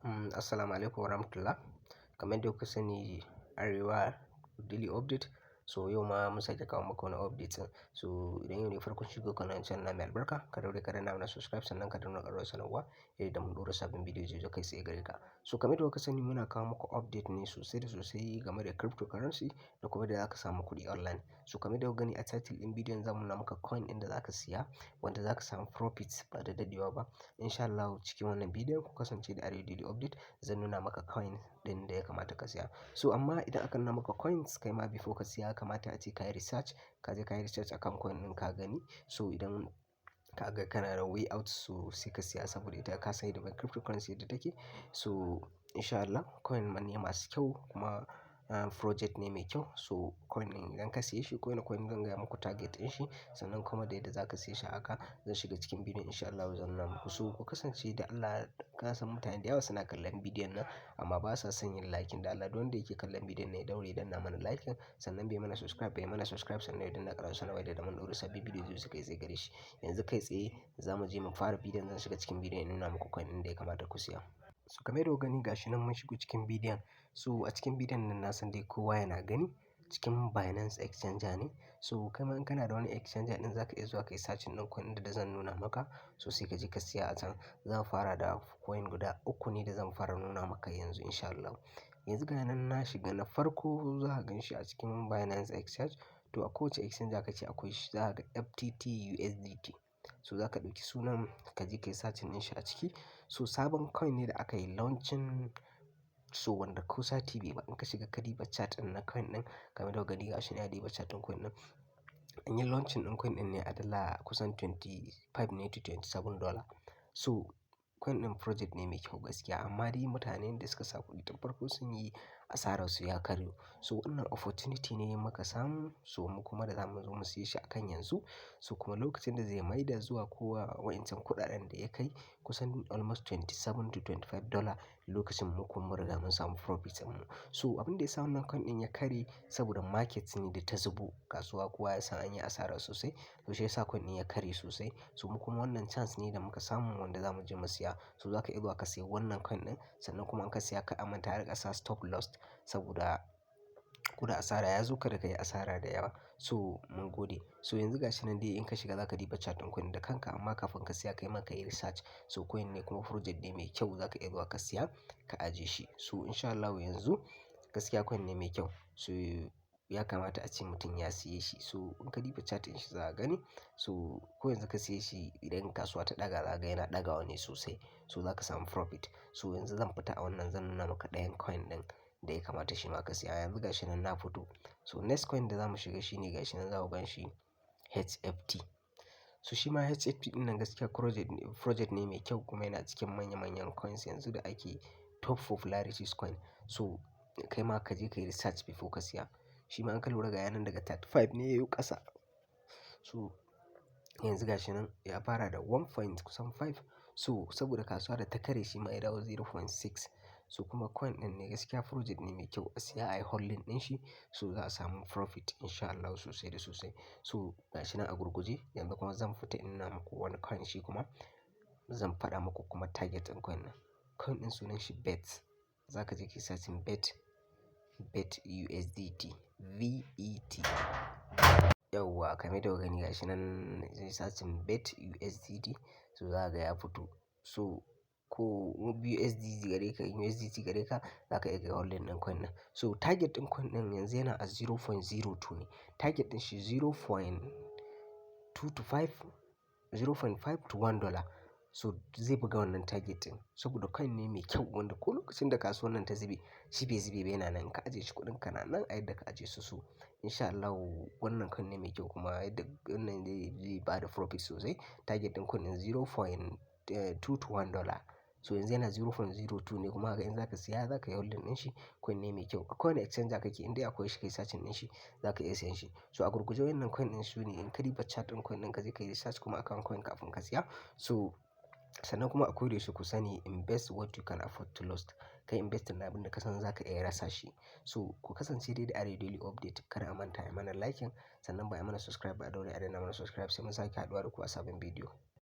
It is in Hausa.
Assalamu alaikum warahmatullah. Kamar yadda kuka sani AREWA daily update. So yau ma mun sake kawo muku wani update ɗin. So idan yau ne farkon shigo kana channel na mai albarka, ka daure ka danna mana subscribe sannan ka danna ƙararrawar sanarwa yadda mun ɗora sabbin bidiyo zai zo kai tsaye gare ka. So kamar yadda kuka sani muna kawo muku update ne sosai da sosai game da cryptocurrency da kuma da zaka samu kuɗi online. So kamar yadda kuka gani a title ɗin bidiyon zamu nuna maka coin ɗin da zaka siya wanda zaka samu profit ba da dadewa ba. Insha Allah cikin wannan bidiyon ku kasance da AREWA daily update zan nuna maka coin ɗin da ya kamata ka siya. So amma idan aka nuna maka coins kai ma before ka siya kamata a ce ka yi research, ka je ka yi research akan coin ɗin ka gani. So idan ka ga kana da way out so sai ka siya saboda ita ka san yadda cryptocurrency yadda take. So insha Allah coin ne masu kyau kuma project ne mai kyau. So coin ɗin idan ka siye shi ko wane coin zan gaya muku target ɗin shi sannan kuma da yadda za ka siye shi haka zan shiga cikin bidiyon insha Allah zan nuna muku. So ku kasance da Allah, ka san mutane da yawa suna kallon bidiyon nan amma ba sa son yin like. Da Allah duk wanda yake kallon bidiyon nan ya daure ya danna mana like sannan bai mana subscribe sannan ya danna ƙararrawar sanarwa da mun ɗora sabbin bidiyo zai zo kai tsaye gare shi. Yanzu kai tsaye za mu je mu fara bidiyon, zan shiga cikin bidiyon in nuna muku coin ɗin da ya kamata ku siya. So kamar yadda kuka gani gashi nan mun shigo cikin bidiyon. So a cikin bidiyon nan na san dai kowa yana gani cikin Binance exchanger ne. So kai ma in kana da wani exchanger ɗin zaka iya zuwa kai searching ɗin coin ɗin da zan nuna maka. So sai ka je ka siya a can. Zan fara da coin guda uku ne da zan fara nuna maka yanzu insha Allah. Yanzu ga nan na shiga na farko za ka gan shi a cikin Binance exchange. To a kowace exchanger kace akwai shi za ka ga FTT USDT. So za ka ɗauki sunan ka je kai searching ɗin shi a ciki. So sabon coin ne da aka yi launching. So wanda ko sati bai ba in ka shiga ka diba chart ɗin na coin ɗin kamar yadda kuka gani gashi ne a diba chart ɗin coin ɗin. An yi launching ɗin coin ɗin ne a dala kusan 25 ne to 27 dollar. So coin ɗin project ne mai kyau gaskiya amma dai mutanen da suka sa kuɗi tun farko sun yi asarar su ya karyo. So wannan opportunity ne muka samu so mu kuma da zamu zo mu siye shi akan yanzu. So kuma lokacin da zai maida zuwa kowa wa'incan kuɗaɗen da ya kai kusan almost 27 to 25 dollar lokacin mu kuma mun riga mun samu profit mu. So abin da ya sa wannan coin ɗin ya karye saboda market ne da ta zubo kasuwa kowa ya san an yi asara sosai. To shi ya sa coin ɗin ya karye sosai. So mu kuma wannan chance ne da muka samu wanda za mu je mu siya. So za ka iya zuwa ka siya wannan coin ɗin sannan kuma in ka siya ka manta a riƙa sa stop loss saboda ko da asara ya zo kada ka yi asara da yawa. So mun gode. So yanzu gashi nan dai in ka shiga za ka diba chart ɗin coin da kanka amma kafin ka siya kai ma ka yi research. So coin ne kuma project ne mai kyau za ka iya zuwa ka siya ka ajiye shi. So insha Allah yanzu gaskiya coin ne mai kyau. So ya kamata a ce mutum ya siye shi. So in ka diba chart ɗin shi za ka gani. So ko yanzu ka siye shi idan kasuwa ta ɗaga za ka ga yana ɗagawa ne sosai. So za ka samu profit. So yanzu zan fita a wannan zan nuna maka ɗayan coin ɗin da ya kamata shi ma ka siya. Yanzu gashi nan na fito. So next coin da za mu shiga shi ne gashi nan za ku gan shi HFT. So shi ma HFT ɗin nan gaskiya project ne mai kyau kuma yana cikin manya manyan coins yanzu da ake top popularities coin. So kai ma ka je ka yi research before ka siya. Shi ma an ka lura ga yanan daga 35 ne yayi ƙasa. So yanzu gashi nan ya fara da 1.5. So saboda kasuwa da ta karye shi ma ya dawo 0.6. So kuma coin ɗin ne gaskiya project ne mai kyau a siya a yi holding ɗin shi. So za a samu profit insha Allah sosai da sosai. So gashi nan a gurguje yanzu kuma zan fita in nuna muku wani coin shi kuma zan faɗa muku kuma target ɗin coin ɗin. Coin ɗin sunan shi BET. Za ka je ka yi searching BET USDT VET. Yauwa kamar yadda kuka gani gashi nan zai searching BET USDT. So za ka ga ya fito. So ko USDT gare ka USDT gare ka za ka iya kai holding ɗin coin ɗin. So target ɗin coin ɗin yanzu yana a 0.02 ne. Target ɗin shi 0.2 to 5, 0.5 to 1 dollar. So zai buga wannan target ɗin saboda coin ne mai kyau wanda ko lokacin da kasuwar nan ta zube shi bai zube ba yana nan. Ka ajiye shi kuɗin ka na nan a yadda ka ajiye su. So insha Allah wannan coin ne mai kyau kuma yadda wannan zai bada profit sosai. Target ɗin coin ɗin 0.2 to 1 dollar. So yanzu yana 0.02 ne kuma haka in za ka siya za ka yi holding ɗin shi. Coin ne mai kyau. A kowane exchanger kake in dai akwai shi kai searching ɗin shi za ka iya siyan shi. So a gurguje wannan coin ɗin su ne in ka diba chart ɗin coin ɗin ka je ka yi research kuma akan coin kafin ka siya. So sannan kuma akwai da shi ku sani invest what you can afford to lose. Kai investing na abin da ka san za ka iya rasa shi. So ku kasance dai da AREWA daily update. Kada a manta a yi mana like sannan ba a yi mana subscribe ba a daure a danna mana subscribe sai mun sake haɗuwa da ku a sabon bidiyo.